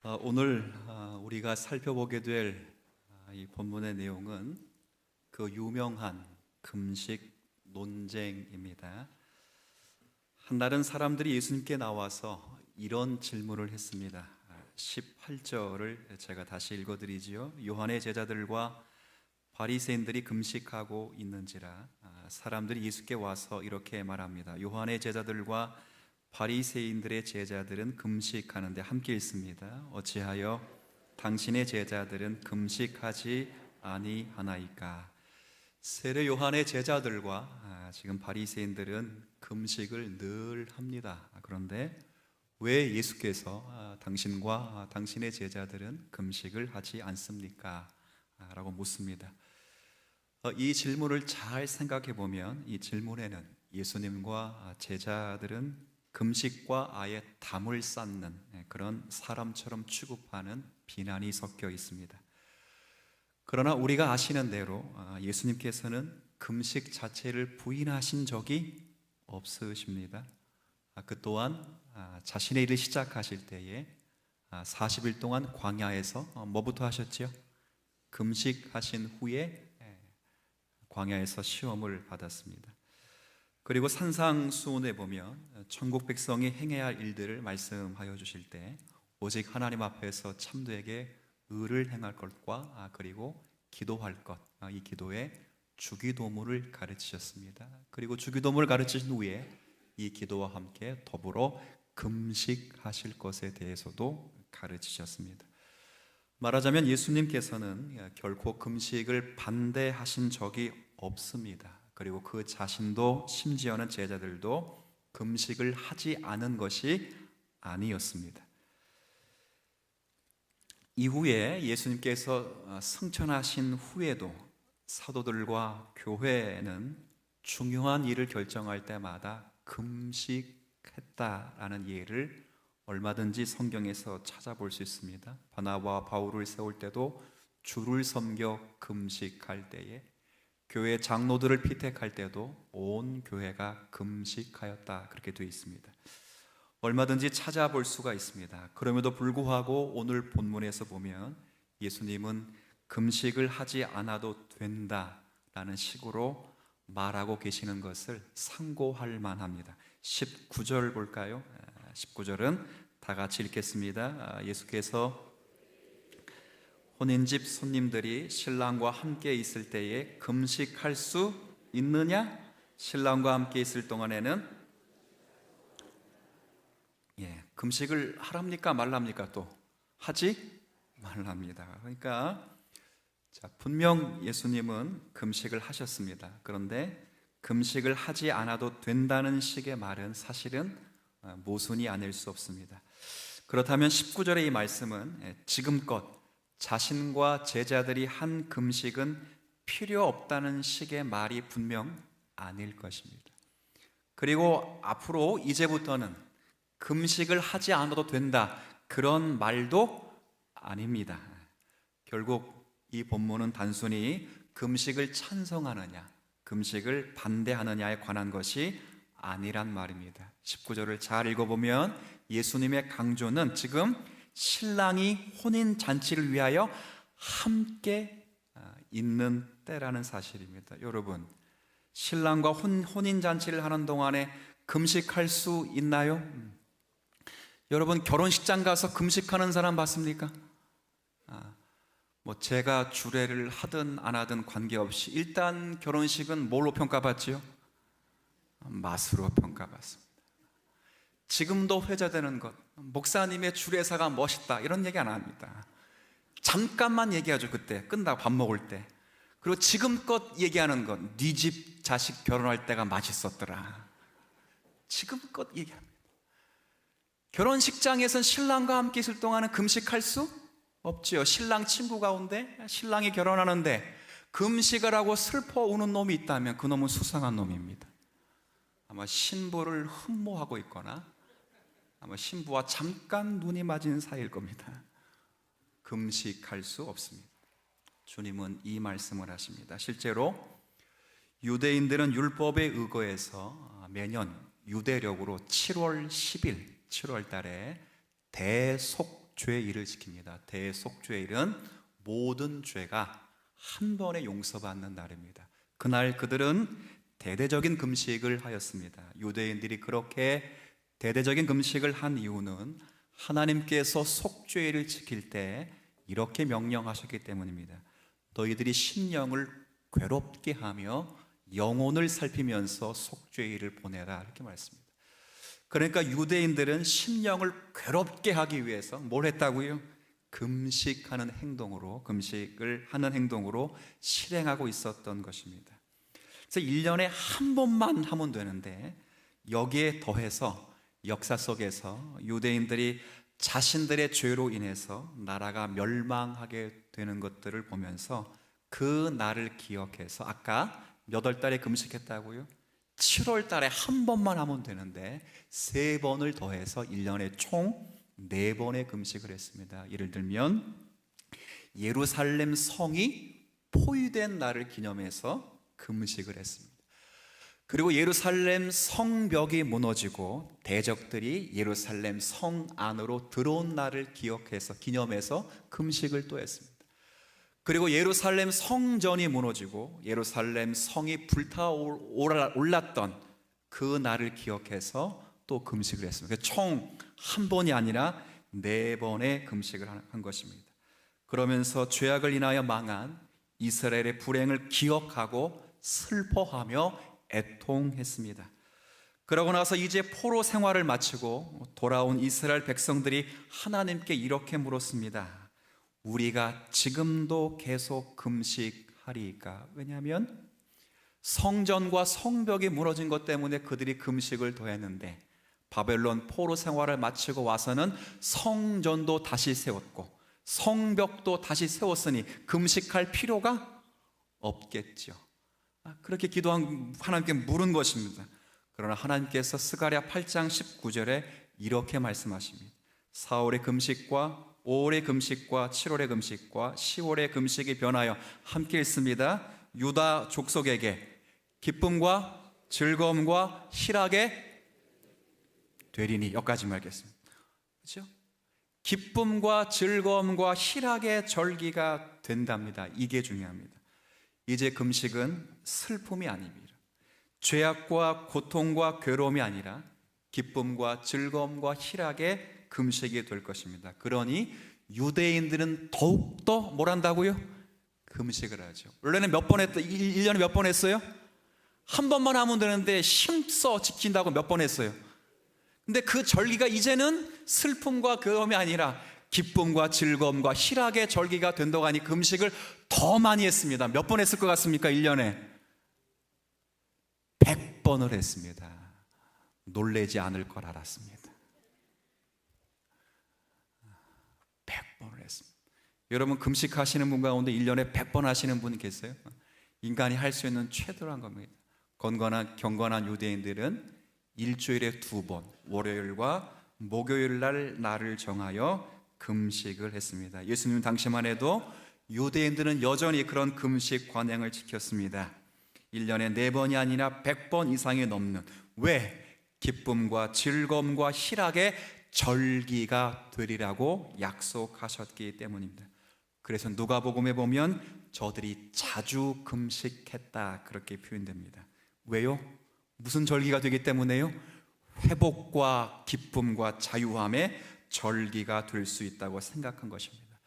오늘 우리가 살펴보게 될 이 본문의 내용은 그 유명한 금식 논쟁입니다. 한날은 사람들이 예수님께 나와서 이런 질문을 했습니다. 18절을 제가 다시 읽어드리지요. 요한의 제자들과 바리새인들이 금식하고 있는지라. 사람들이 예수께 와서 이렇게 말합니다. 요한의 제자들과 바리새인들의 제자들은 금식하는데 함께 있습니다. 어찌하여 당신의 제자들은 금식하지 아니하나이까? 세례 요한의 제자들과 지금 바리새인들은 금식을 늘 합니다. 그런데 왜 예수께서 당신과 당신의 제자들은 금식을 하지 않습니까? 라고 묻습니다. 이 질문을 잘 생각해 보면 이 질문에는 예수님과 제자들은 금식과 아예 담을 쌓는 그런 사람처럼 취급하는 비난이 섞여 있습니다. 그러나 우리가 아시는 대로 예수님께서는 금식 자체를 부인하신 적이 없으십니다. 그 또한 자신의 일을 시작하실 때에 40일 동안 광야에서 뭐부터 하셨지요? 금식하신 후에 광야에서 시험을 받았습니다. 그리고 산상수훈에 보면 천국 백성이 행해야 할 일들을 말씀하여 주실 때 오직 하나님 앞에서 참되게 의를 행할 것과 그리고 기도할 것, 이 기도에 주기도문을 가르치셨습니다. 그리고 주기도문을 가르치신 후에 이 기도와 함께 더불어 금식하실 것에 대해서도 가르치셨습니다. 말하자면 예수님께서는 결코 금식을 반대하신 적이 없습니다. 그리고 그 자신도 심지어는 제자들도 금식을 하지 않은 것이 아니었습니다. 이후에 예수님께서 승천하신 후에도 사도들과 교회는 중요한 일을 결정할 때마다 금식했다라는 예를 얼마든지 성경에서 찾아볼 수 있습니다. 바나바와 바울을 세울 때도 주를 섬겨 금식할 때에, 교회 장로들을 피택할 때도 온 교회가 금식하였다, 그렇게 되어 있습니다. 얼마든지 찾아볼 수가 있습니다. 그럼에도 불구하고 오늘 본문에서 보면 예수님은 금식을 하지 않아도 된다라는 식으로 말하고 계시는 것을 상고할 만합니다. 19절 볼까요? 19절은 다 같이 읽겠습니다. 예수께서 혼인집 손님들이 신랑과 함께 있을 때에 금식할 수 있느냐? 신랑과 함께 있을 동안에는 금식을 하랍니까 말랍니까? 또 하지 말랍니다. 그러니까 분명 예수님은 금식을 하셨습니다. 그런데 금식을 하지 않아도 된다는 식의 말은 사실은 모순이 아닐 수 없습니다. 그렇다면 19절의 이 말씀은 지금껏 자신과 제자들이 한 금식은 필요 없다는 식의 말이 분명 아닐 것입니다. 그리고 앞으로 이제부터는 금식을 하지 않아도 된다, 그런 말도 아닙니다. 결국 이 본문은 단순히 금식을 찬성하느냐, 금식을 반대하느냐에 관한 것이 아니란 말입니다. 19절을 잘 읽어보면 예수님의 강조는 지금 신랑이 혼인잔치를 위하여 함께 있는 때라는 사실입니다. 여러분, 신랑과 혼인잔치를 하는 동안에 금식할 수 있나요? 여러분, 결혼식장 가서 금식하는 사람 봤습니까? 제가 주례를 하든 안 하든 관계없이 일단 결혼식은 뭘로 평가받지요? 맛으로 평가받습니다. 지금도 회자되는 것, 목사님의 주례사가 멋있다, 이런 얘기 안 합니다. 잠깐만 얘기하죠. 그때 끝나고 밥 먹을 때. 그리고 지금껏 얘기하는 것, 네 집 자식 결혼할 때가 맛있었더라, 지금껏 얘기합니다. 결혼식장에선 신랑과 함께 있을 동안은 금식할 수 없지요. 신랑 친구 가운데 신랑이 결혼하는데 금식을 하고 슬퍼 우는 놈이 있다면 그 놈은 수상한 놈입니다. 아마 신부를 흠모하고 있거나 아마 신부와 잠깐 눈이 맞은 사이일 겁니다. 금식할 수 없습니다. 주님은 이 말씀을 하십니다. 실제로 유대인들은 율법에 의거해서 매년 유대력으로 7월 10일 7월 달에 대속 대속죄일을 지킵니다. 대속죄일은 모든 죄가 한 번에 용서받는 날입니다. 그날 그들은 대대적인 금식을 하였습니다. 유대인들이 그렇게 대대적인 금식을 한 이유는 하나님께서 속죄일을 지킬 때 이렇게 명령하셨기 때문입니다. 너희들이 심령을 괴롭게 하며 영혼을 살피면서 속죄일을 보내라, 이렇게 말씀합니다. 그러니까 유대인들은 심령을 괴롭게 하기 위해서 뭘 했다고요? 금식을 하는 행동으로 실행하고 있었던 것입니다. 그래서 1년에 한 번만 하면 되는데 여기에 더해서 역사 속에서 유대인들이 자신들의 죄로 인해서 나라가 멸망하게 되는 것들을 보면서 그 날을 기억해서, 아까 몇 월 달에 금식했다고요? 7월 달에 한 번만 하면 되는데 3번을 더해서 1년에 총 4번의 금식을 했습니다. 예를 들면 예루살렘 성이 포위된 날을 기념해서 금식을 했습니다. 그리고 예루살렘 성벽이 무너지고 대적들이 예루살렘 성 안으로 들어온 날을 기념해서 금식을 또 했습니다. 그리고 예루살렘 성전이 무너지고 예루살렘 성이 불타올랐던 그 날을 기억해서 또 금식을 했습니다. 총 한 번이 아니라 4번의 금식을 한 것입니다. 그러면서 죄악을 인하여 망한 이스라엘의 불행을 기억하고 슬퍼하며 애통했습니다. 그러고 나서 이제 포로 생활을 마치고 돌아온 이스라엘 백성들이 하나님께 이렇게 물었습니다. 우리가 지금도 계속 금식하리이까? 왜냐하면 성전과 성벽이 무너진 것 때문에 그들이 금식을 더했는데 바벨론 포로 생활을 마치고 와서는 성전도 다시 세웠고 성벽도 다시 세웠으니 금식할 필요가 없겠죠. 그렇게 기도한 하나님께 물은 것입니다. 그러나 하나님께서 스가랴 8장 19절에 이렇게 말씀하십니다. 4월의 금식과 5월의 금식과 7월의 금식과 10월의 금식이 변하여 함께 있습니다. 유다 족속에게 기쁨과 즐거움과 희락의 되리니. 여기까지 말겠습니다. 그렇죠? 기쁨과 즐거움과 희락의 절기가 된답니다. 이게 중요합니다. 이제 금식은 슬픔이 아닙니다. 죄악과 고통과 괴로움이 아니라 기쁨과 즐거움과 희락의 금식이 될 것입니다. 그러니 유대인들은 더욱더 뭘 한다고요? 금식을 하죠. 원래는 1년에 몇 번 했어요? 한 번만 하면 되는데 힘써 지킨다고 몇 번 했어요. 근데 그 절기가 이제는 슬픔과 괴로움이 아니라 기쁨과 즐거움과 희락의 절기가 된다고 하니 금식을 더 많이 했습니다. 몇 번 했을 것 같습니까? 1년에 100번을 했습니다. 놀라지 않을 걸 알았습니다. 100번을 했습니다. 여러분, 금식하시는 분 가운데 1년에 100번 하시는 분 계세요? 인간이 할 수 있는 최대로 한 겁니다. 경건한 유대인들은 일주일에 2번, 월요일과 목요일 날을 정하여 금식을 했습니다. 예수님 당시만 해도 유대인들은 여전히 그런 금식 관행을 지켰습니다. 1년에 4번이 아니라 100번 이상이 넘는, 왜? 기쁨과 즐거움과 희락의 절기가 되리라고 약속하셨기 때문입니다. 그래서 누가복음에 보면 저들이 자주 금식했다, 그렇게 표현됩니다. 왜요? 무슨 절기가 되기 때문에요? 회복과 기쁨과 자유함의 절기가 될 수 있다고 생각한 것입니다.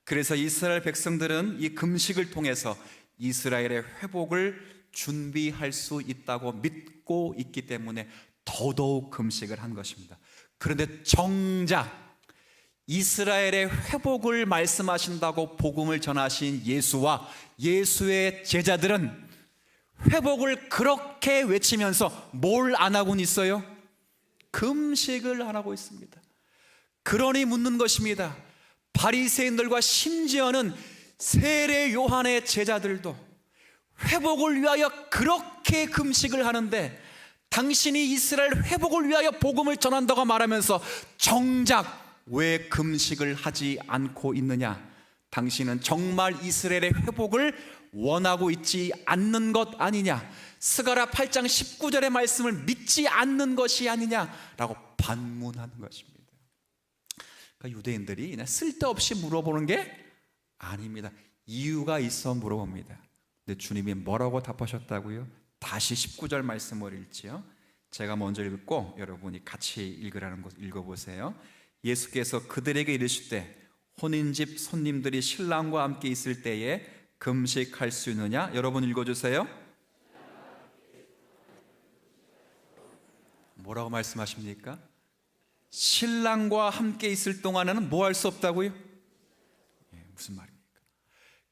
그래서 이스라엘 백성들은 이 금식을 통해서 이스라엘의 회복을 준비할 수 있다고 믿고 있기 때문에 더더욱 금식을 한 것입니다. 그런데 정작 이스라엘의 회복을 말씀하신다고 복음을 전하신 예수와 예수의 제자들은 회복을 그렇게 외치면서 뭘 안 하고는 있어요? 금식을 안 하고 있습니다. 그러니 묻는 것입니다. 바리새인들과 심지어는 세례 요한의 제자들도 회복을 위하여 그렇게 금식을 하는데 당신이 이스라엘 회복을 위하여 복음을 전한다고 말하면서 정작 왜 금식을 하지 않고 있느냐? 당신은 정말 이스라엘의 회복을 원하고 있지 않는 것 아니냐? 스가랴 8장 19절의 말씀을 믿지 않는 것이 아니냐라고 반문하는 것입니다. 그러니까 유대인들이 그냥 쓸데없이 물어보는 게 아닙니다. 이유가 있어 물어봅니다. 근데 주님이 뭐라고 답하셨다고요? 다시 19절 말씀을 읽지요. 제가 먼저 읽고 여러분이 같이 읽으라는 것 읽어보세요. 예수께서 그들에게 이르시되 혼인집 손님들이 신랑과 함께 있을 때에 금식할 수 있느냐? 여러분 읽어주세요. 뭐라고 말씀하십니까? 신랑과 함께 있을 동안에는 뭐 할 수 없다고요? 무슨 말입니까?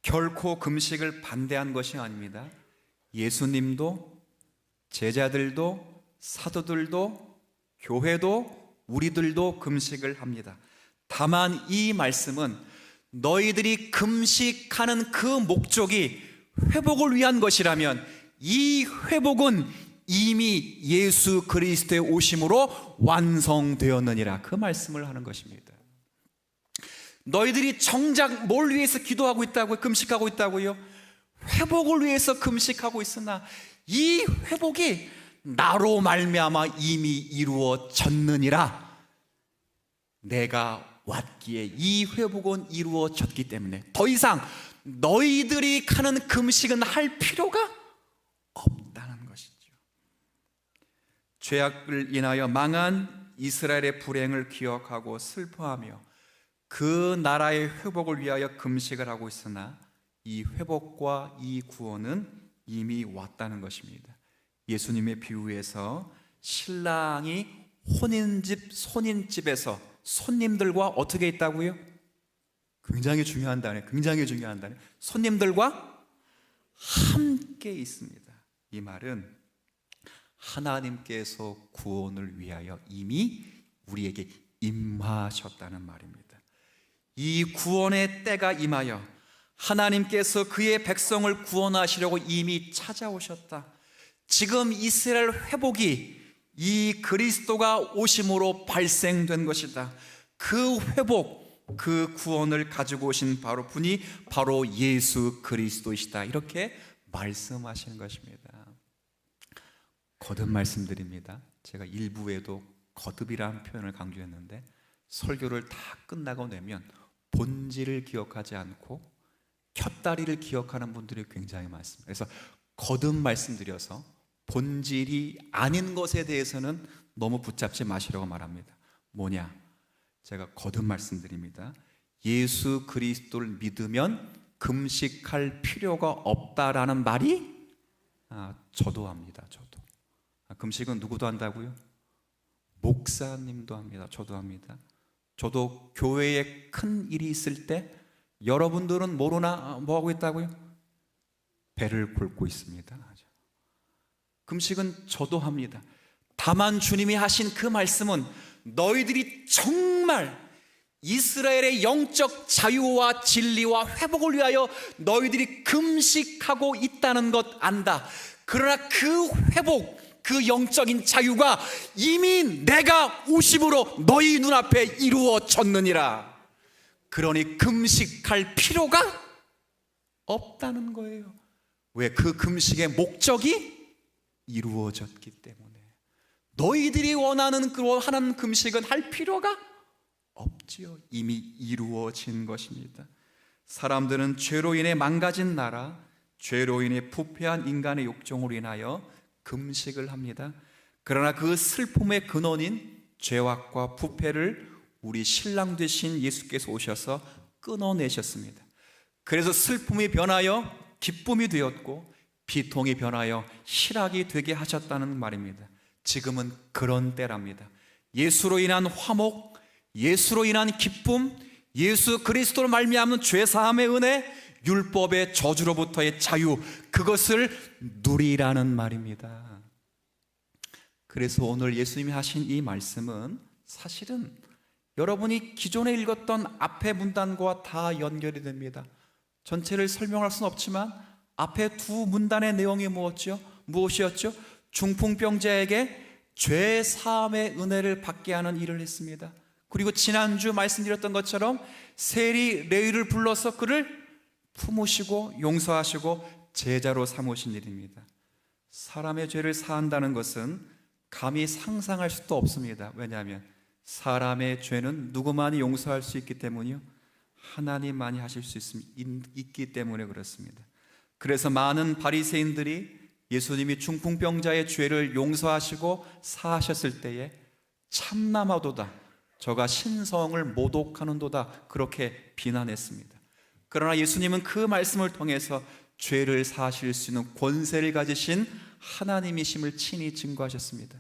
결코 금식을 반대한 것이 아닙니다. 예수님도 제자들도 사도들도 교회도 우리들도 금식을 합니다. 다만 이 말씀은 너희들이 금식하는 그 목적이 회복을 위한 것이라면 이 회복은 이미 예수 그리스도의 오심으로 완성되었느니라, 그 말씀을 하는 것입니다. 너희들이 정작 뭘 위해서 기도하고 있다고요? 금식하고 있다고요? 회복을 위해서 금식하고 있으나 이 회복이 나로 말미암아 이미 이루어졌느니라. 내가 왔기에 이 회복은 이루어졌기 때문에 더 이상 너희들이 하는 금식은 할 필요가 없다는 것이죠. 죄악을 인하여 망한 이스라엘의 불행을 기억하고 슬퍼하며 그 나라의 회복을 위하여 금식을 하고 있으나 이 회복과 이 구원은 이미 왔다는 것입니다. 예수님의 비유에서 신랑이 혼인집에서 손님들과 어떻게 있다고요? 굉장히 중요한 단어, 굉장히 중요한 단어. 손님들과 함께 있습니다. 이 말은 하나님께서 구원을 위하여 이미 우리에게 임하셨다는 말입니다. 이 구원의 때가 임하여 하나님께서 그의 백성을 구원하시려고 이미 찾아오셨다. 지금 이스라엘 회복이 이 그리스도가 오심으로 발생된 것이다. 그 회복, 그 구원을 가지고 오신 분이 바로 예수 그리스도이시다. 이렇게 말씀하시는 것입니다. 거듭 말씀드립니다. 제가 일부에도 거듭이라는 표현을 강조했는데 설교를 다 끝나고 나면 본질을 기억하지 않고 곁다리를 기억하는 분들이 굉장히 많습니다. 그래서 거듭 말씀드려서 본질이 아닌 것에 대해서는 너무 붙잡지 마시라고 말합니다. 뭐냐? 제가 거듭 말씀드립니다. 예수 그리스도를 믿으면 금식할 필요가 없다라는 말이 저도 합니다. 저도. 금식은 누구도 한다고요? 목사님도 합니다. 저도 합니다. 저도 교회에 큰 일이 있을 때 여러분들은 모르나 뭐 하고 있다고요? 배를 곪고 있습니다. 금식은 저도 합니다. 다만 주님이 하신 그 말씀은 너희들이 정말 이스라엘의 영적 자유와 진리와 회복을 위하여 너희들이 금식하고 있다는 것 안다. 그러나 그 회복, 그 영적인 자유가 이미 내가 오심으로 너희 눈앞에 이루어졌느니라. 그러니 금식할 필요가 없다는 거예요. 왜? 그 금식의 목적이 이루어졌기 때문에. 너희들이 원하는 금식은 할 필요가 없지요. 이미 이루어진 것입니다. 사람들은 죄로 인해 망가진 나라, 죄로 인해 부패한 인간의 욕정으로 인하여 금식을 합니다. 그러나 그 슬픔의 근원인 죄악과 부패를 우리 신랑 되신 예수께서 오셔서 끊어내셨습니다. 그래서 슬픔이 변하여 기쁨이 되었고 비통이 변하여 희락이 되게 하셨다는 말입니다. 지금은 그런 때랍니다. 예수로 인한 화목, 예수로 인한 기쁨, 예수 그리스도로 말미암는 죄사함의 은혜, 율법의 저주로부터의 자유, 그것을 누리라는 말입니다. 그래서 오늘 예수님이 하신 이 말씀은 사실은 여러분이 기존에 읽었던 앞의 문단과 다 연결이 됩니다. 전체를 설명할 수는 없지만 앞에 두 문단의 내용이 무엇이었죠? 중풍병자에게 죄 사함의 은혜를 받게 하는 일을 했습니다. 그리고 지난주 말씀드렸던 것처럼 세리 레위를 불러서 그를 품으시고 용서하시고 제자로 삼으신 일입니다. 사람의 죄를 사한다는 것은 감히 상상할 수도 없습니다. 왜냐하면 사람의 죄는 누구만이 용서할 수 있기 때문이요? 하나님만이 하실 수 있기 때문에 그렇습니다. 그래서 많은 바리새인들이 예수님이 중풍병자의 죄를 용서하시고 사하셨을 때에 참남하도다, 저가 신성을 모독하는도다, 그렇게 비난했습니다. 그러나 예수님은 그 말씀을 통해서 죄를 사하실 수 있는 권세를 가지신 하나님이심을 친히 증거하셨습니다.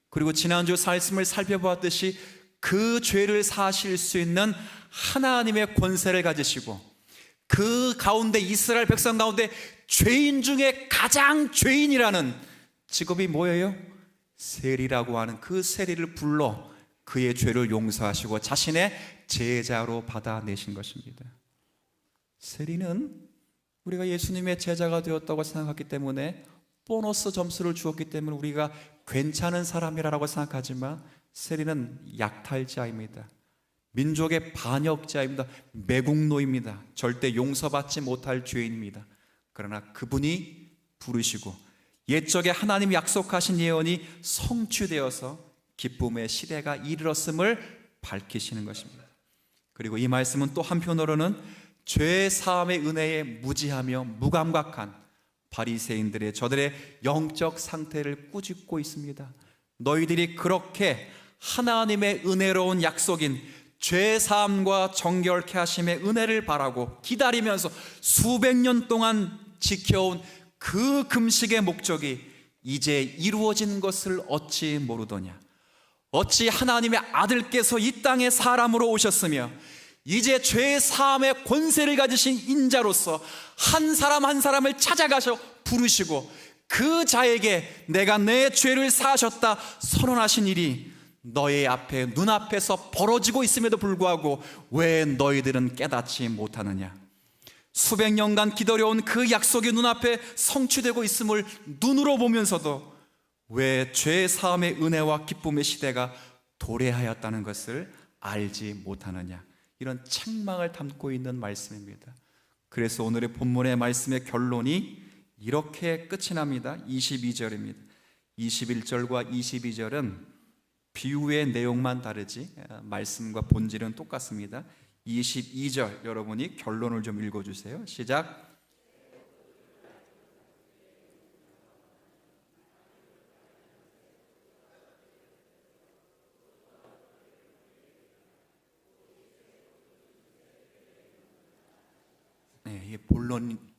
그리고 지난주 말씀을 살펴보았듯이 그 죄를 사하실 수 있는 하나님의 권세를 가지시고, 그 가운데 이스라엘 백성 가운데 죄인 중에 가장 죄인이라는 직업이 뭐예요? 세리라고 하는 그 세리를 불러 그의 죄를 용서하시고 자신의 제자로 받아내신 것입니다. 세리는 우리가 예수님의 제자가 되었다고 생각했기 때문에, 보너스 점수를 주었기 때문에 우리가 괜찮은 사람이라고 생각하지만, 세리는 약탈자입니다. 민족의 반역자입니다. 매국노입니다. 절대 용서받지 못할 죄인입니다. 그러나 그분이 부르시고 옛적에 하나님 약속하신 예언이 성취되어서 기쁨의 시대가 이르렀음을 밝히시는 것입니다. 그리고 이 말씀은 또 한편으로는 죄 사함의 은혜에 무지하며 무감각한 바리새인들의, 저들의 영적 상태를 꾸짖고 있습니다. 너희들이 그렇게 하나님의 은혜로운 약속인 죄 사함과 정결케 하심의 은혜를 바라고 기다리면서 수백 년 동안 지켜온 그 금식의 목적이 이제 이루어진 것을 어찌 모르더냐? 어찌 하나님의 아들께서 이 땅에 사람으로 오셨으며 이제 죄 사함의 권세를 가지신 인자로서 한 사람 한 사람을 찾아가셔 부르시고 그 자에게 내가 내 죄를 사하셨다 선언하신 일이 너의 앞에, 눈앞에서 벌어지고 있음에도 불구하고 왜 너희들은 깨닫지 못하느냐? 수백 년간 기다려온 그 약속이 눈앞에 성취되고 있음을 눈으로 보면서도 왜 죄 사함의 은혜와 기쁨의 시대가 도래하였다는 것을 알지 못하느냐? 이런 책망을 담고 있는 말씀입니다. 그래서 오늘의 본문의 말씀의 결론이 이렇게 끝이 납니다. 22절입니다. 21절과 22절은 비유의 내용만 다르지 말씀과 본질은 똑같습니다. 22절 여러분이 결론을 좀 읽어주세요. 시작. 네, 이게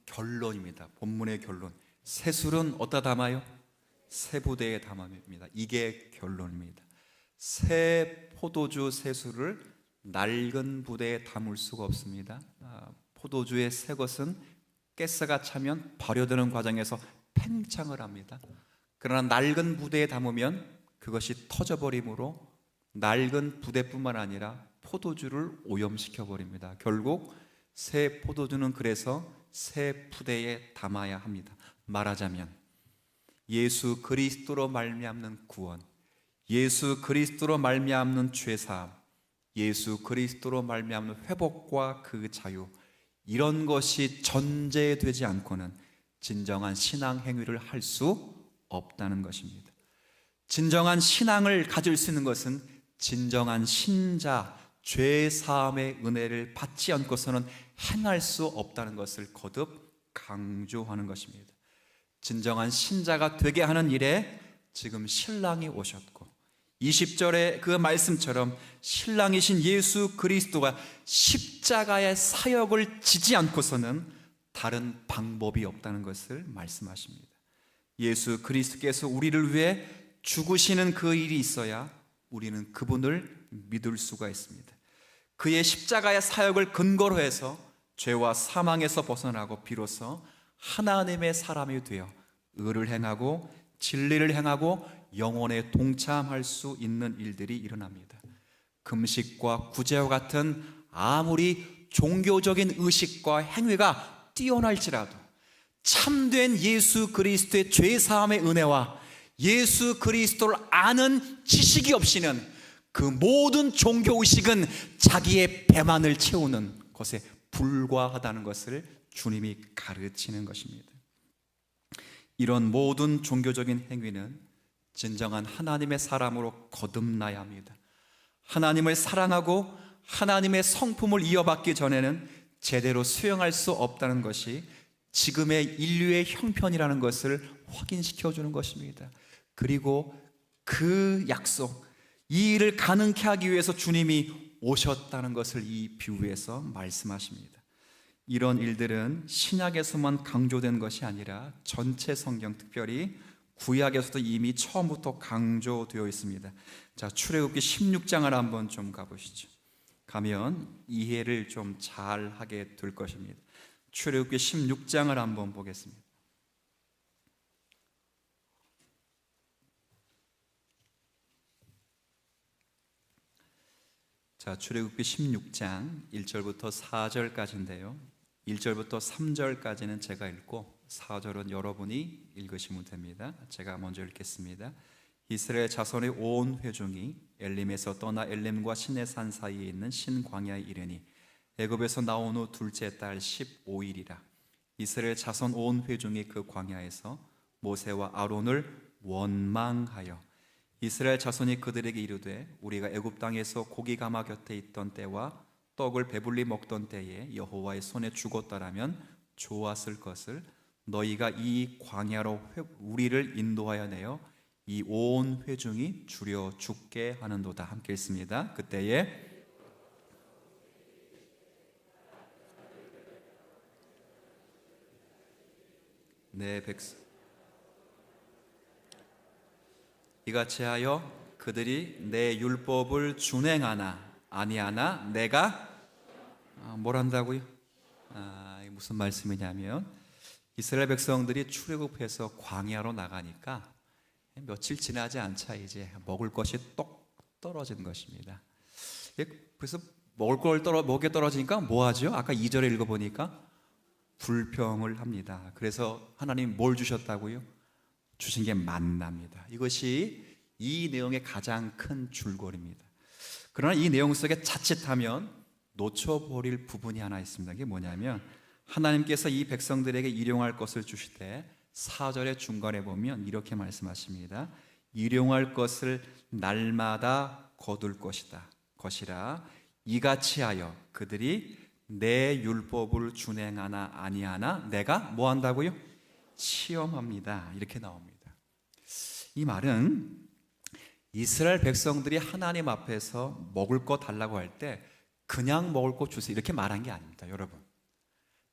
결론입니다. 본문의 결론. 새술은 어디다 담아요? 새 부대에 담아입니다. 이게 결론입니다. 새 포도주 새술을 낡은 부대에 담을 수가 없습니다. 포도주의 새 것은 가스가 차면 발효되는 과정에서 팽창을 합니다. 그러나 낡은 부대에 담으면 그것이 터져버리므로 낡은 부대뿐만 아니라 포도주를 오염시켜 버립니다. 결국 새 포도주는 그래서 새 부대에 담아야 합니다. 말하자면 예수 그리스도로 말미암는 구원, 예수 그리스도로 말미암는 죄사함, 예수 그리스도로 말미암는 회복과 그 자유, 이런 것이 전제되지 않고는 진정한 신앙 행위를 할 수 없다는 것입니다. 진정한 신앙을 가질 수 있는 것은 진정한 신자, 죄 사함의 은혜를 받지 않고서는 행할 수 없다는 것을 거듭 강조하는 것입니다. 진정한 신자가 되게 하는 일에 지금 신랑이 오셨고 20절의 그 말씀처럼 신랑이신 예수 그리스도가 십자가의 사역을 지지 않고서는 다른 방법이 없다는 것을 말씀하십니다. 예수 그리스도께서 우리를 위해 죽으시는 그 일이 있어야 우리는 그분을 믿을 수가 있습니다. 그의 십자가의 사역을 근거로 해서 죄와 사망에서 벗어나고 비로소 하나님의 사람이 되어 의를 행하고 진리를 행하고 영혼에 동참할 수 있는 일들이 일어납니다. 금식과 구제와 같은 아무리 종교적인 의식과 행위가 뛰어날지라도 참된 예수 그리스도의 죄사함의 은혜와 예수 그리스도를 아는 지식이 없이는 그 모든 종교의식은 자기의 배만을 채우는 것에 불과하다는 것을 주님이 가르치는 것입니다. 이런 모든 종교적인 행위는 진정한 하나님의 사람으로 거듭나야 합니다. 하나님을 사랑하고 하나님의 성품을 이어받기 전에는 제대로 수용할 수 없다는 것이 지금의 인류의 형편이라는 것을 확인시켜 주는 것입니다. 그리고 그 약속, 이 일을 가능케 하기 위해서 주님이 오셨다는 것을 이 비유에서 말씀하십니다. 이런 일들은 신약에서만 강조된 것이 아니라 전체 성경, 특별히 구약에서도 이미 처음부터 강조되어 있습니다. 자, 출애굽기 16장을 한번 좀 가보시죠. 가면 이해를 좀 잘 하게 될 것입니다. 출애굽기 16장을 한번 보겠습니다. 자, 출애굽기 16장 1절부터 4절까지인데요. 1절부터 3절까지는 제가 읽고 4절은 여러분이 읽으시면 됩니다. 제가 먼저 읽겠습니다. 이스라엘 자손의 온 회중이 엘림에서 떠나 엘림과 시내산 사이에 있는 신광야에 이르니 애굽에서 나온 후 둘째 달 15일이라. 이스라엘 자손 온 회중이 그 광야에서 모세와 아론을 원망하여 이스라엘 자손이 그들에게 이르되 우리가 애굽 땅에서 고기 가마 곁에 있던 때와 떡을 배불리 먹던 때에 여호와의 손에 죽었다라면 좋았을 것을 너희가 이 광야로 우리를 인도하여 내어 이 온 회중이 줄여 죽게 하는도다. 함께 읽습니다. 그때에 내 백성 이같이 하여 그들이 내 율법을 준행하나 아니하나 내가 뭘 한다고요? 무슨 말씀이냐면 이스라엘 백성들이 출애굽해서 광야로 나가니까 며칠 지나지 않자 이제 먹을 것이 똑 떨어진 것입니다. 그래서 먹게 떨어지니까 뭐 하죠? 아까 2절에 읽어보니까 불평을 합니다. 그래서 하나님 뭘 주셨다고요? 주신 게 만나입니다. 이것이 이 내용의 가장 큰 줄거리입니다. 그러나 이 내용 속에 자칫하면 놓쳐버릴 부분이 하나 있습니다. 그게 뭐냐면 하나님께서 이 백성들에게 일용할 것을 주실 때 4절의 중간에 보면 이렇게 말씀하십니다. 일용할 것을 날마다 거둘 것이라 이같이 하여 그들이 내 율법을 준행하나 아니하나 내가 뭐 한다고요? 시험합니다. 이렇게 나옵니다. 이 말은 이스라엘 백성들이 하나님 앞에서 먹을 거 달라고 할 때 그냥 먹을 거 주세요 이렇게 말한 게 아닙니다. 여러분,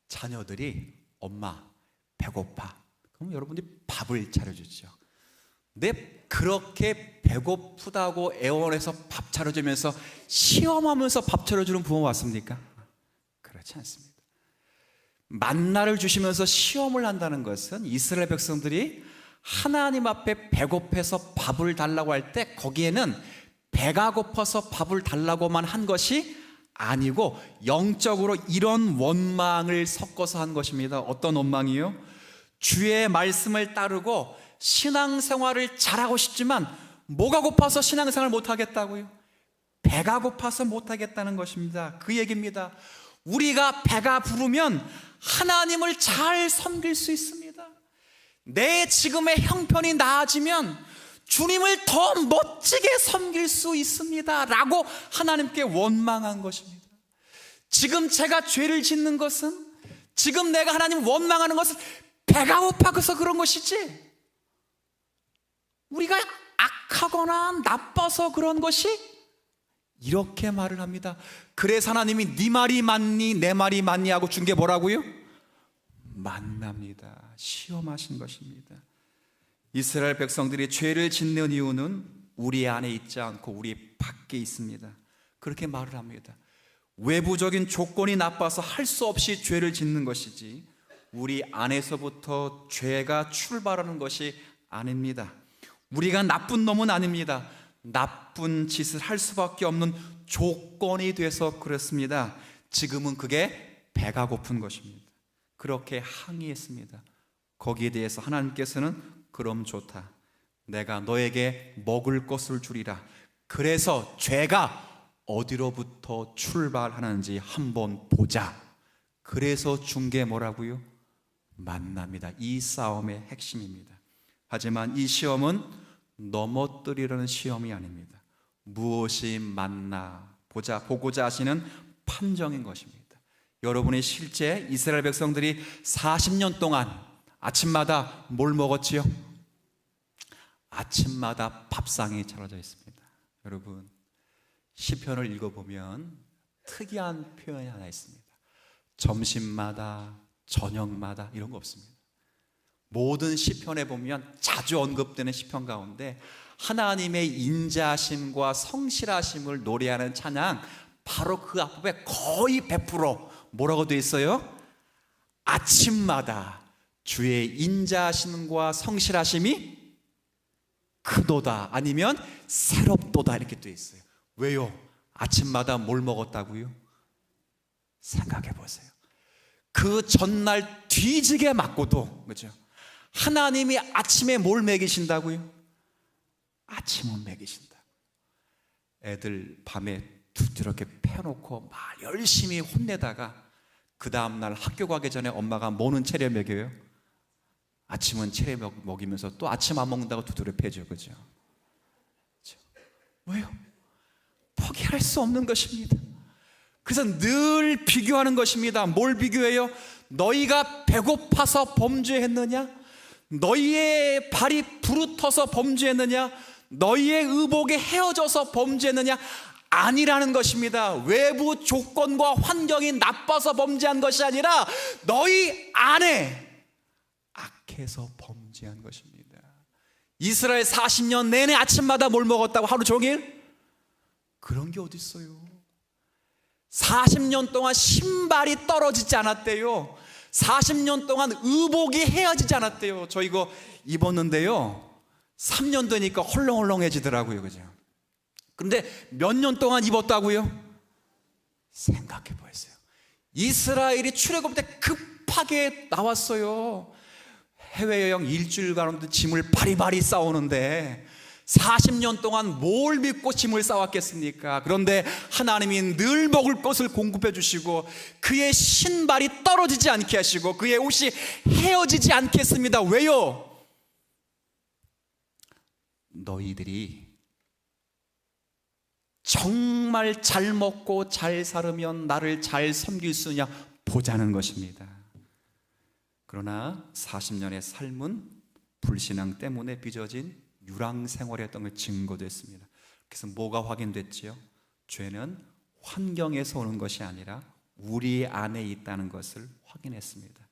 자녀들이 엄마 배고파 그럼 여러분들이 밥을 차려주죠. 근데 그렇게 배고프다고 애원해서 밥 차려주면서 시험하면서 밥 차려주는 부모 왔습니까? 그렇지 않습니다. 만나를 주시면서 시험을 한다는 것은 이스라엘 백성들이 하나님 앞에 배고파서 밥을 달라고 할 때 거기에는 배가 고파서 밥을 달라고만 한 것이 아니고 영적으로 이런 원망을 섞어서 한 것입니다. 어떤 원망이요? 주의 말씀을 따르고 신앙생활을 잘하고 싶지만 뭐가 고파서 신앙생활을 못하겠다고요? 배가 고파서 못하겠다는 것입니다. 그 얘기입니다. 우리가 배가 부르면 하나님을 잘 섬길 수 있습니다. 내 지금의 형편이 나아지면 주님을 더 멋지게 섬길 수 있습니다 라고 하나님께 원망한 것입니다. 지금 제가 죄를 짓는 것은, 지금 내가 하나님 원망하는 것은 배가 고파서 그런 것이지 우리가 악하거나 나빠서 그런 것이, 이렇게 말을 합니다. 그래서 하나님이 네 말이 맞니 내 말이 맞니 하고 준 게 뭐라고요? 만납니다. 시험하신 것입니다. 이스라엘 백성들이 죄를 짓는 이유는 우리 안에 있지 않고 우리 밖에 있습니다. 그렇게 말을 합니다. 외부적인 조건이 나빠서 할 수 없이 죄를 짓는 것이지 우리 안에서부터 죄가 출발하는 것이 아닙니다. 우리가 나쁜 놈은 아닙니다. 나쁜 짓을 할 수밖에 없는 조건이 돼서 그렇습니다. 지금은 그게 배가 고픈 것입니다. 그렇게 항의했습니다. 거기에 대해서 하나님께서는 그럼 좋다. 내가 너에게 먹을 것을 주리라. 그래서 죄가 어디로부터 출발하는지 한번 보자. 그래서 준 게 뭐라고요? 만납니다. 이 싸움의 핵심입니다. 하지만 이 시험은 넘어뜨리려는 시험이 아닙니다. 무엇이 맞나 보고자 하시는 판정인 것입니다. 여러분이 실제 이스라엘 백성들이 40년 동안 아침마다 뭘 먹었지요? 아침마다 밥상이 차려져 있습니다. 여러분, 시편을 읽어보면 특이한 표현이 하나 있습니다. 점심마다, 저녁마다 이런 거 없습니다. 모든 시편에 보면 자주 언급되는 시편 가운데 하나님의 인자하심과 성실하심을 노래하는 찬양, 바로 그 앞부분에 거의 100% 뭐라고 되어 있어요? 아침마다 주의 인자하심과 성실하심이 크도다, 아니면 새롭도다, 이렇게 되어 있어요. 왜요? 아침마다 뭘 먹었다고요? 생각해 보세요. 그 전날 뒤지게 맞고도, 그죠? 하나님이 아침에 뭘 먹이신다고요? 아침은 먹이신다. 애들 밤에 두드럽게 패놓고 막 열심히 혼내다가 그 다음날 학교 가기 전에 엄마가 뭐는 차려 먹여요? 아침은 차려 먹이면서 또 아침 안 먹는다고 두드려 패죠. 그죠? 왜요? 포기할 수 없는 것입니다. 그래서 늘 비교하는 것입니다. 뭘 비교해요? 너희가 배고파서 범죄했느냐? 너희의 발이 부르터서 범죄했느냐? 너희의 의복에 헤어져서 범죄했느냐? 아니라는 것입니다. 외부 조건과 환경이 나빠서 범죄한 것이 아니라 너희 안에 악해서 범죄한 것입니다. 이스라엘 40년 내내 아침마다 뭘 먹었다고? 하루 종일? 그런 게 어디 있어요? 40년 동안 신발이 떨어지지 않았대요. 40년 동안 의복이 헤어지지 않았대요. 저 이거 입었는데요, 3년 되니까 헐렁헐렁해지더라고요. 그죠? 근데 몇 년 동안 입었다고요? 생각해 보세요. 이스라엘이 출애굽 때 급하게 나왔어요. 해외여행 일주일 가는데 짐을 바리바리 싸오는데 40년 동안 뭘 믿고 짐을 싸왔겠습니까? 그런데 하나님이 늘 먹을 것을 공급해 주시고 그의 신발이 떨어지지 않게 하시고 그의 옷이 헤어지지 않게 했습니다. 왜요? 너희들이 정말 잘 먹고 잘 살으면 나를 잘 섬길 수 있냐 보자는 것입니다. 그러나 40년의 삶은 불신앙 때문에 빚어진 유랑 생활이었던 걸 증거됐습니다. 그래서 뭐가 확인됐지요? 죄는 환경에서 오는 것이 아니라 우리 안에 있다는 것을 확인했습니다.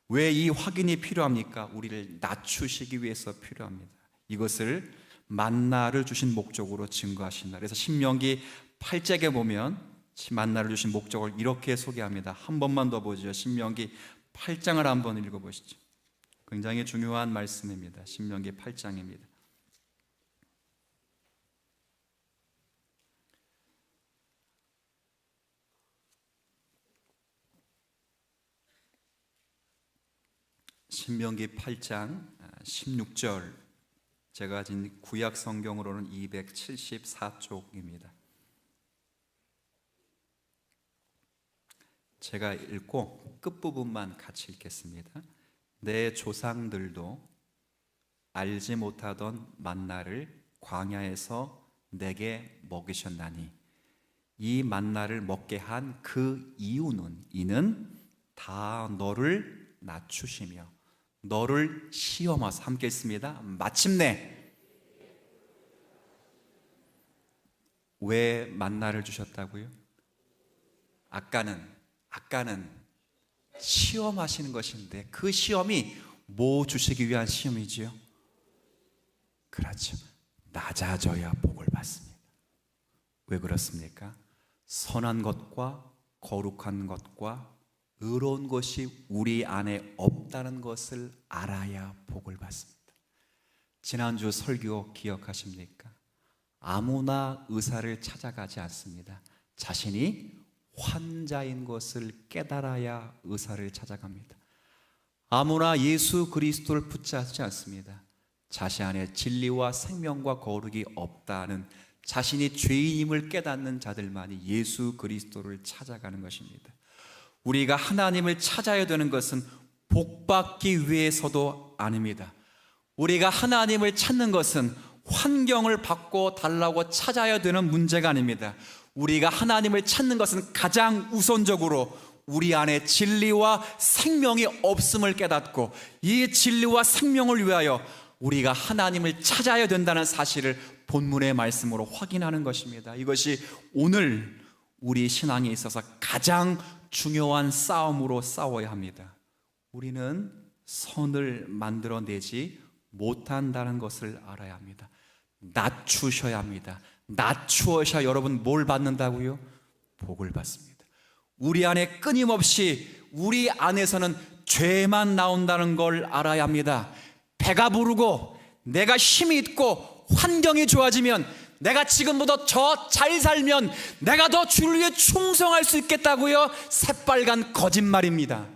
왜 이 확인이 필요합니까? 우리를 낮추시기 위해서 필요합니다. 이것을 만나를 주신 목적으로 증거하신다. 그래서 신명기 8장에 보면 만나를 주신 목적을 이렇게 소개합니다. 한 번만 더 보죠. 신명기 8장을 한번 읽어보시죠. 굉장히 중요한 말씀입니다. 신명기 8장입니다. 신명기 8장 16절, 제가 가진 구약 성경으로는 274쪽입니다. 제가 읽고 끝부분만 같이 읽겠습니다. 내 조상들도 알지 못하던 만나를 광야에서 내게 먹이셨나니 이 만나를 먹게 한 그 이유는 이는 다 너를 낮추시며 너를 시험하사, 함께 있습니다. 마침내 왜 만나를 주셨다고요? 아까는 시험하시는 것인데 그 시험이 뭐 주시기 위한 시험이지요? 그렇죠. 낮아져야 복을 받습니다. 왜 그렇습니까? 선한 것과 거룩한 것과 의로운 것이 우리 안에 없다는 것을 알아야 복을 받습니다. 지난주 설교 기억하십니까? 아무나 의사를 찾아가지 않습니다. 자신이 환자인 것을 깨달아야 의사를 찾아갑니다. 아무나 예수 그리스도를 붙잡지 않습니다. 자신 안에 진리와 생명과 거룩이 없다는, 자신이 죄인임을 깨닫는 자들만이 예수 그리스도를 찾아가는 것입니다. 우리가 하나님을 찾아야 되는 것은 복받기 위해서도 아닙니다. 우리가 하나님을 찾는 것은 환경을 바꿔 달라고 찾아야 되는 문제가 아닙니다. 우리가 하나님을 찾는 것은 가장 우선적으로 우리 안에 진리와 생명이 없음을 깨닫고 이 진리와 생명을 위하여 우리가 하나님을 찾아야 된다는 사실을 본문의 말씀으로 확인하는 것입니다. 이것이 오늘 우리 신앙에 있어서 가장 중요한 싸움으로 싸워야 합니다. 우리는 선을 만들어내지 못한다는 것을 알아야 합니다. 낮추셔야 합니다. 낮추어야 여러분 뭘 받는다고요? 복을 받습니다. 우리 안에 끊임없이 우리 안에서는 죄만 나온다는 걸 알아야 합니다. 배가 부르고 내가 힘이 있고 환경이 좋아지면 내가 지금보다 더 잘 살면 내가 더 주를 위해 충성할 수 있겠다고요? 새빨간 거짓말입니다.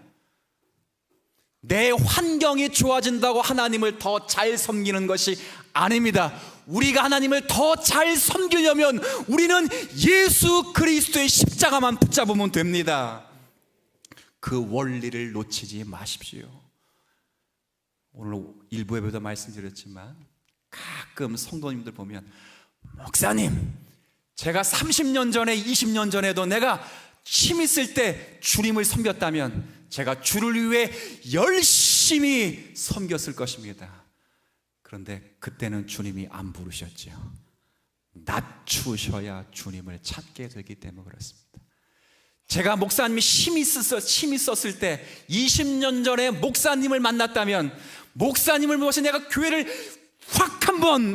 내 환경이 좋아진다고 하나님을 더 잘 섬기는 것이 아닙니다. 우리가 하나님을 더 잘 섬기려면 우리는 예수 그리스도의 십자가만 붙잡으면 됩니다. 그 원리를 놓치지 마십시오. 오늘 일부 예배도 말씀드렸지만 가끔 성도님들 보면 목사님, 제가 30년 전에 20년 전에도 내가 힘 있을 때 주님을 섬겼다면 제가 주를 위해 열심히 섬겼을 것입니다. 그런데 그때는 주님이 안 부르셨죠. 낮추셔야 주님을 찾게 되기 때문에 그렇습니다. 제가 목사님이 힘이 있었을 때 20년 전에 목사님을 만났다면 목사님을 모셔서 내가 교회를 확 한번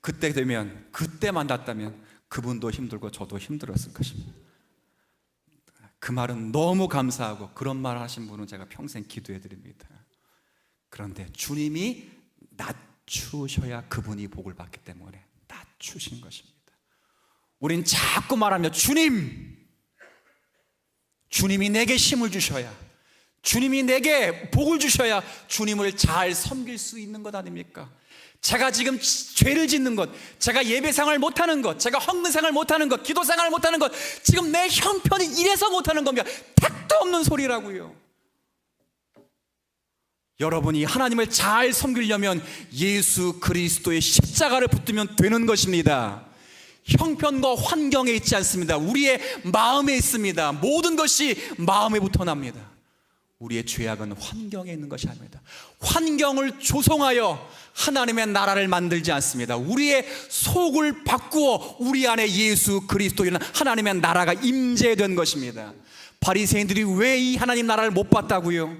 그때 되면 그때 만났다면 그분도 힘들고 저도 힘들었을 것입니다. 그 말은 너무 감사하고 그런 말 하신 분은 제가 평생 기도해 드립니다. 그런데 주님이 낮추셔야 그분이 복을 받기 때문에 낮추신 것입니다. 우린 자꾸 말하며 주님이 내게 힘을 주셔야, 주님이 내게 복을 주셔야 주님을 잘 섬길 수 있는 것 아닙니까? 제가 지금 죄를 짓는 것, 제가 예배생활 못하는 것, 제가 헌금생활 못하는 것, 기도생활 못하는 것, 지금 내 형편이 이래서 못하는 겁니다. 택도 없는 소리라고요. 여러분이 하나님을 잘 섬기려면 예수 그리스도의 십자가를 붙들면 되는 것입니다. 형편과 환경에 있지 않습니다. 우리의 마음에 있습니다. 모든 것이 마음에부터 납니다. 우리의 죄악은 환경에 있는 것이 아닙니다. 환경을 조성하여 하나님의 나라를 만들지 않습니다. 우리의 속을 바꾸어 우리 안에 예수 그리스도인 하나님의 나라가 임재된 것입니다. 바리새인들이 왜 이 하나님 나라를 못 봤다고요?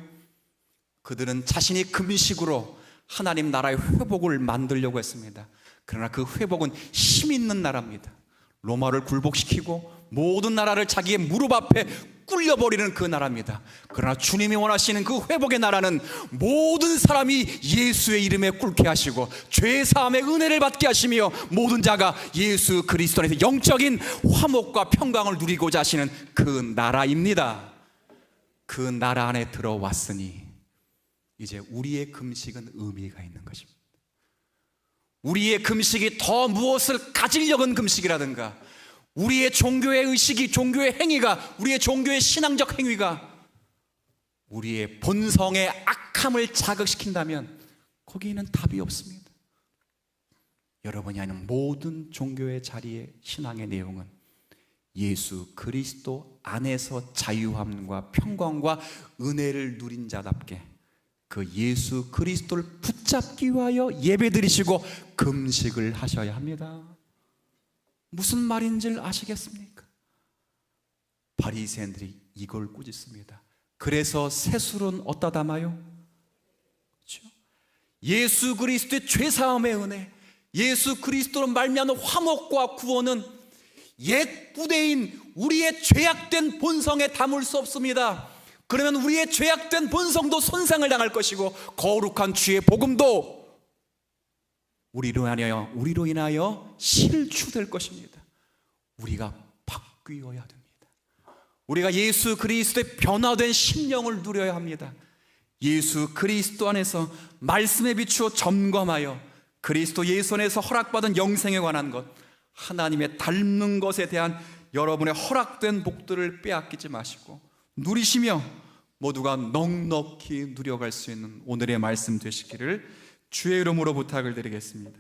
그들은 자신이 금식으로 하나님 나라의 회복을 만들려고 했습니다. 그러나 그 회복은 힘 있는 나라입니다. 로마를 굴복시키고 모든 나라를 자기의 무릎 앞에 꿀려버리는 그 나라입니다. 그러나 주님이 원하시는 그 회복의 나라는 모든 사람이 예수의 이름에 꿇게 하시고 죄사함의 은혜를 받게 하시며 모든 자가 예수 그리스도 안에서 영적인 화목과 평강을 누리고자 하시는 그 나라입니다. 그 나라 안에 들어왔으니 이제 우리의 금식은 의미가 있는 것입니다. 우리의 금식이 더 무엇을 가지려는 금식이라든가 우리의 종교의 의식이, 종교의 행위가, 우리의 종교의 신앙적 행위가 우리의 본성의 악함을 자극시킨다면 거기에는 답이 없습니다. 여러분이 아는 모든 종교의 자리의 신앙의 내용은 예수 그리스도 안에서 자유함과 평강과 은혜를 누린 자답게 그 예수 그리스도를 붙잡기 위하여 예배드리시고 금식을 하셔야 합니다. 무슨 말인지 아시겠습니까? 바리새인들이 이걸 꾸짖습니다. 그래서 세술은 어디다 담아요? 그렇죠? 예수 그리스도의 죄사함의 은혜, 예수 그리스도로 말미암은 화목과 구원은 옛 부대인 우리의 죄악된 본성에 담을 수 없습니다. 그러면 우리의 죄악된 본성도 손상을 당할 것이고 거룩한 주의 복음도 우리로 인하여 실추될 것입니다. 우리가 바뀌어야 됩니다. 우리가 예수 그리스도의 변화된 심령을 누려야 합니다. 예수 그리스도 안에서 말씀에 비추어 점검하여 그리스도 예수 안에서 허락받은 영생에 관한 것, 하나님의 닮는 것에 대한 여러분의 허락된 복들을 빼앗기지 마시고 누리시며 모두가 넉넉히 누려갈 수 있는 오늘의 말씀 되시기를 주의 이름으로 부탁을 드리겠습니다.